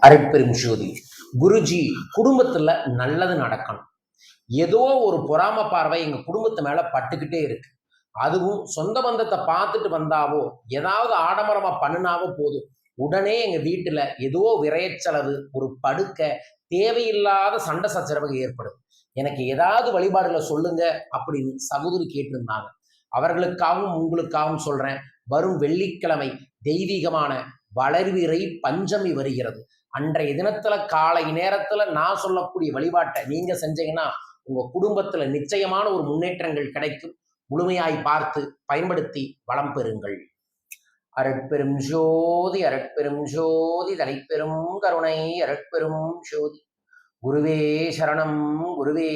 அருட்பெரும் ஜோதி. குருஜி, குடும்பத்துல நல்லது நடக்கணும். ஏதோ ஒரு பொறாம பார்வை எங்க குடும்பத்து மேல பட்டுக்கிட்டே இருக்கு. அதுவும் சொந்த பந்தத்தை பார்த்துட்டு வந்தாவோ, ஏதாவது ஆடம்பரமா பண்ணினாவோ போதும், உடனே எங்க வீட்டுல ஏதோ விரைச்செலவு, ஒரு படுக்க, தேவையில்லாத சண்டை சச்சரவு ஏற்படுது. எனக்கு ஏதாவது வழிபாடுகளை சொல்லுங்க அப்படின்னு சகோதரி கேட்டிருந்தாங்க. அவர்களுக்காகவும் உங்களுக்காகவும் சொல்றேன். வரும் வெள்ளிக்கிழமை தெய்வீகமான வளர்விரை பஞ்சமி வருகிறது. அன்றைய தினத்துல காலை நேரத்துல நான் சொல்லக்கூடிய வழிபாட்டை நீங்க செஞ்சீங்கன்னா உங்க குடும்பத்துல நிச்சயமான ஒரு முன்னேற்றங்கள் கிடைக்கும். முழுமையாய் பார்த்து பயன்படுத்தி வளம் பெறுங்கள். அருட்பெரும் ஜோதி, அருட்பெரும் ஜோதி, தலைப்பெரும் கருணை, அருட்பெரும் ஜோதி. குருவே சரணம், குருவே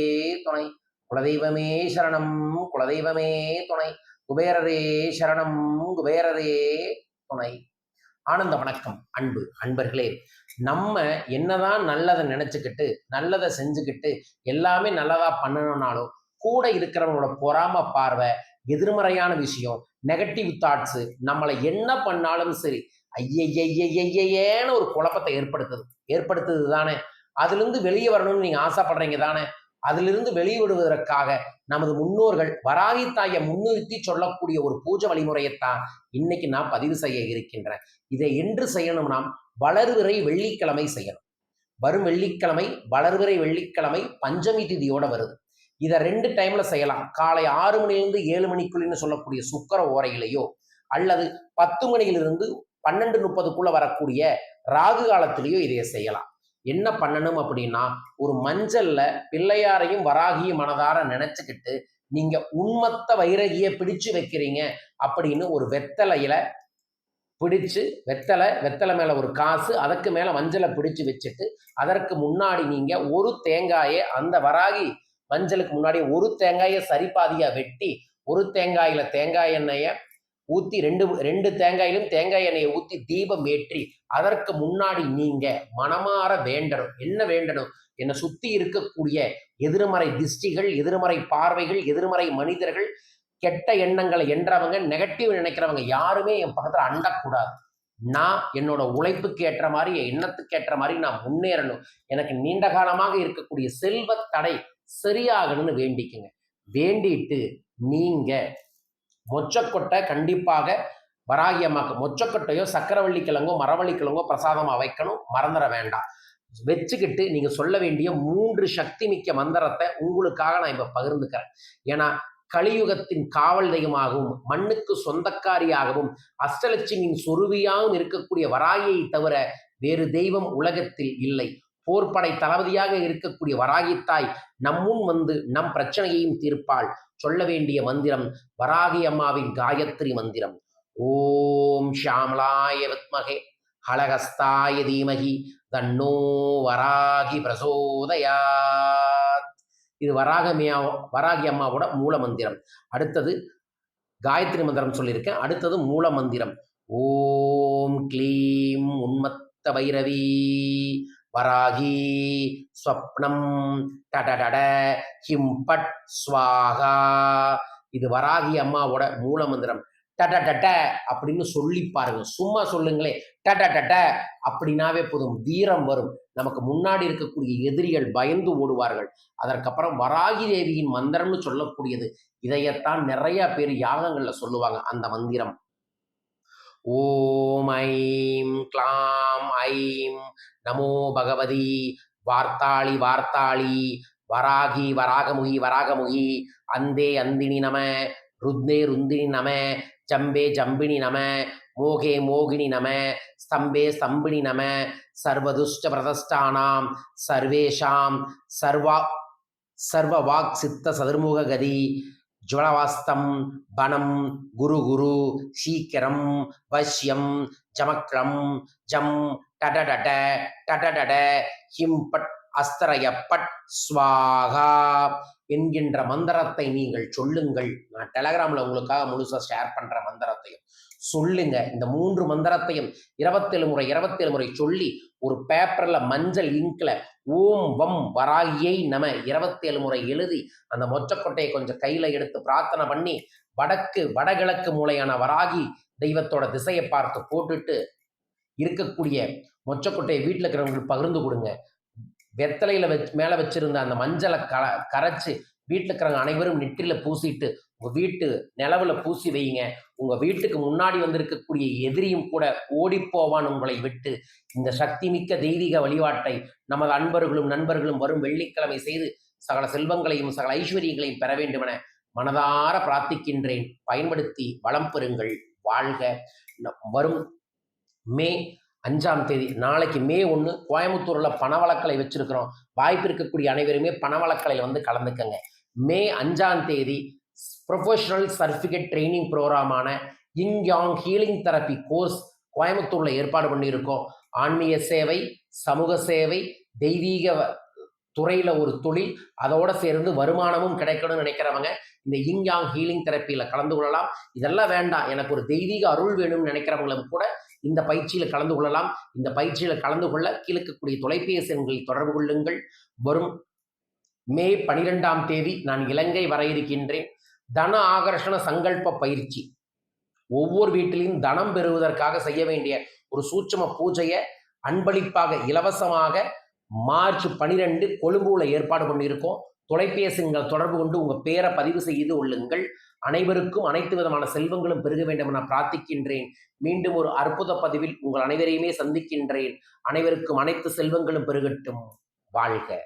துணை. குலதெய்வமே சரணம், குலதெய்வமே துணை. குபேரரே சரணம், குபேரரே துணை. ஆனந்த வணக்கம். அன்பு அன்பர்களே, நம்ம என்னதான் நல்லதை நினைச்சுக்கிட்டு நல்லதை செஞ்சுக்கிட்டு எல்லாமே நல்லதா பண்ணணும்னாலும் கூட இருக்கிறவங்களோட பொறாம பார்வை, எதிர்மறையான விஷயம், நெகட்டிவ் தாட்ஸ் நம்மளை என்ன பண்ணாலும் சரி ஐயையேன்னு ஒரு குழப்பத்தை ஏற்படுத்துது தானே. அதுல இருந்து வெளியே வரணும்னு நீங்க ஆசைப்படுறீங்க தானே. அதிலிருந்து வெளிவிடுவதற்காக நமது முன்னோர்கள் வராகி தாயை முன்னிறுத்தி சொல்லக்கூடிய ஒரு பூஜை வழிமுறையைத்தான் இன்னைக்கு நான் பதிவு செய்ய இருக்கின்றேன். இதை என்று செய்யணும்னா வளர்விரை வெள்ளிக்கிழமை செய்யணும். வரும் வெள்ளிக்கிழமை வளர்விரை வெள்ளிக்கிழமை பஞ்சமி திதியோட வருது. இதை 2 டைம்ல செய்யலாம். காலை 6 மணிலிருந்து 7 மணிக்குள்ளன்னு சொல்லக்கூடிய சுக்கர ஓரையிலையோ, அல்லது 10 மணியிலிருந்து 12:30 வரக்கூடிய ராகு காலத்திலேயோ இதைய செய்யலாம். என்ன பண்ணணும் அப்படின்னா, ஒரு மஞ்சள்ல பிள்ளையாரையும் வராகியும் மனதார நினைச்சுக்கிட்டு நீங்க உண்மத்த வைரகிய பிடிச்சு வைக்கிறீங்க அப்படின்னு ஒரு வெத்தலையில பிடிச்சு, வெத்தலை மேல ஒரு காசு, அதுக்கு மேல மஞ்சளை பிடிச்சு வச்சுட்டு அதற்கு முன்னாடி நீங்க ஒரு தேங்காயை, அந்த வராகி மஞ்சளுக்கு முன்னாடி ஒரு தேங்காயை சரிபாதியா வெட்டி, ஒரு தேங்காயில தேங்காய் எண்ணெயை ஊத்தி, ரெண்டு தேங்காயிலும் தேங்காய் எண்ணெயை ஊத்தி தீபம் ஏற்றி அதற்கு முன்னாடி நீங்க மனமாற வேண்டணும். என்ன வேண்டணும்? என்னை சுத்தி இருக்கக்கூடிய எதிர்மறை திஷ்டிகள், எதிர்மறை பார்வைகள், எதிர்மறை மனிதர்கள், கெட்ட எண்ணங்களை என்றவங்க, நெகட்டிவ் நினைக்கிறவங்க யாருமே என் பக்கத்துல அண்டக்கூடாது. நான் என்னோட உழைப்புக்கு ஏற்ற மாதிரி, என் எண்ணத்துக்கு ஏற்ற மாதிரி நான் முன்னேறணும். எனக்கு நீண்ட காலமாக இருக்கக்கூடிய செல்வ தடை சரியாகணும்னு வேண்டிக்குங்க. வேண்டிட்டு நீங்க மொச்சக்கொட்டை கண்டிப்பாக வராகி அம்மாக்கு மொச்சக்கொட்டையோ சக்கரவள்ளி கிழங்கோ மரவள்ளி கிழங்கோ பிரசாதமா வைக்கணும், மறந்துட வேண்டாம். வச்சுக்கிட்டு நீங்க சொல்ல வேண்டிய 3 சக்தி மிக்க மந்திரத்தை உங்களுக்காக நான் இப்ப பகிர்ந்துக்கிறேன். ஏன்னா கலியுகத்தின் காவல் தெய்வமாகவும் மண்ணுக்கு சொந்தக்காரியாகவும் அஷ்டலட்சுமியின் சொருவியாகவும் இருக்கக்கூடிய வராகியை தவிர வேறு தெய்வம் உலகத்தில் இல்லை. போர்படை தளபதியாக இருக்கக்கூடிய வராகித்தாய் நம்முன் வந்து நம் பிரச்சனையையும் தீர்ப்பாள். சொல்ல வேண்டிய மந்திரம் வராகி அம்மாவின் காயத்ரி மந்திரம். ஓம் ஷாமலாய வித்மகே ஹலஹஸ்தாய தீமகி தன்னோ வராகி பிரசோதயாத். இது வராகி அம்மாவோட மூல மந்திரம். அடுத்தது காயத்ரி மந்திரம் சொல்லியிருக்கேன். அடுத்தது மூல மந்திரம். ஓம் க்ளீம் உன்மத்த பைரவி வராகி ஸ்வப்னம் டடடட ஹிம்பட் ஸ்வாகா. இது வராகி அம்மாவோட மூல மந்திரம். டட அப்படின்னு சொல்லி பாருங்க. சும்மா சொல்லுங்களே, டட அப்படின்னாவே போதும், வீரம் வரும். நமக்கு முன்னாடி இருக்கக்கூடிய எதிரிகள் பயந்து ஓடுவார்கள். அதற்கப்புறம் வராகி தேவியின் மந்திரம்னு சொல்லக்கூடியது, இதையத்தான் நிறைய பேர் யாகங்கள்ல சொல்லுவாங்க. அந்த மந்திரம் ஓம் ஐம் க்ளாம் ஐம் நமோ பகவதி வார்த்தாளி வராகி வராகமுகி அந்தே அந்தினி நம ருத்னே ருந்தினி நம ஜம்பே ஜம்பினி நம மோகே மோகினி நம ஸ்தம்பே ஸ்தம்பினி நம சர்வதுஷ்ட பிரதஷ்டானாம் சர்வேஷாம் சர்வவாக் சித்த சதுர்முக கதி ஜுவலவாஸ்தம் பனம் குரு சீக்கிரம் வஷ்யம் ஜமக்ரம் ஜம் டடடட ஹிம்பட் அஸ்தரயப்பட் ஸ்வாகா என்கின்ற மந்திரத்தை நீங்கள் சொல்லுங்கள். நான் டெலகிராமில் உங்களுக்காக முழுசாக ஷேர் பண்ணுற மந்திரத்தையும் சொல்லுங்க. இந்த 3 மந்திரத்தையும் 27 முறை சொல்லி ஒரு பேப்பரில் மஞ்சள் இங்கில் ஓம் வம் வராகியை நம 27 முறை எழுதி அந்த மொச்சக்கொட்டையை கொஞ்சம் கையில் எடுத்து பிரார்த்தனை பண்ணி வடகிழக்கு மூலையான வராகி தெய்வத்தோட திசையை பார்த்து போட்டுட்டு இருக்கக்கூடிய மொச்சக்கொட்டையை வீட்டில் இருக்கிறவங்களுக்கு பகிர்ந்து கொடுங்க. வெத்தலையில மேலே வச்சிருந்த அந்த மஞ்சளை கரைச்சி வீட்டில் இருக்கிறவங்க அனைவரும் நெற்றியில் பூசிட்டு உங்கள் வீட்டு நிலவுல பூசி வைங்க. உங்கள் வீட்டுக்கு முன்னாடி வந்திருக்கக்கூடிய எதிரியும் கூட ஓடிப்போவான் உங்களை விட்டு. இந்த சக்தி மிக்க தெய்வீக வழிபாட்டை நமது அன்பர்களும் நண்பர்களும் வரும் வெள்ளிக்கிழமை செய்து சகல செல்வங்களையும் சகல ஐஸ்வர்யங்களையும் பெற வேண்டுமென மனதார பிரார்த்திக்கின்றேன். பயன்படுத்தி வளம் பெறுங்கள். வாழ்க. வரும் மே 5ஆம் தேதி நாளைக்கு மே 1 கோயம்புத்தூரில் பணவளக்கலை வச்சிருக்கிறோம். வாய்ப்பு இருக்கக்கூடிய அனைவருமே பணவளக்கலையில் வந்து கலந்துக்கங்க. மே 5ஆம் தேதி ப்ரொஃபஷனல் சர்டிஃபிகேட் ட்ரைனிங் ப்ரோக்ராமான yin yang healing therapy course கோயம்புத்தூரில் ஏற்பாடு பண்ணியிருக்கோம். ஆன்மீக சேவை, சமூக சேவை, தெய்வீக துறையில் ஒரு தொழில், அதோடு சேர்ந்து வருமானமும் கிடைக்கணும்னு நினைக்கிறவங்க இந்த யிங் யாங் ஹீலிங் தெரப்பியில் கலந்து கொள்ளலாம். இதெல்லாம் வேண்டாம், எனக்கு ஒரு தெய்வீக அருள் வேணும்னு நினைக்கிறவங்களும் கூட இந்த பயிற்சியில் கலந்து கொள்ளலாம். இந்த பயிற்சியில் கலந்து கொள்ள கீழக்கூடிய தொலைபேசி எண்களில் தொடர்பு கொள்ளுங்கள். வரும் மே 12ஆம் தேதி நான் இலங்கை வர இருக்கின்றேன். தன ஆகர்ஷண சங்கல்ப பயிற்சி. ஒவ்வொரு வீட்டிலையும் தனம் பெறுவதற்காக செய்ய வேண்டிய ஒரு சூட்சும பூஜையை அன்பளிப்பாக இலவசமாக மார்ச் 12 கொழும்புல ஏற்பாடு பண்ணியிருக்கோம். தொலைபேசிகள் தொடர்பு கொண்டு உங்கள் பேரை பதிவு செய்து கொள்ளுங்கள். அனைவருக்கும் அனைத்து விதமான செல்வங்களும் பெருக வேண்டும் என பிரார்த்திக்கின்றேன். மீண்டும் ஒரு அற்புத பதிவில் உங்கள் அனைவரையுமே சந்திக்கின்றேன். அனைவருக்கும் அனைத்து செல்வங்களும் பெருகட்டும். வாழ்க.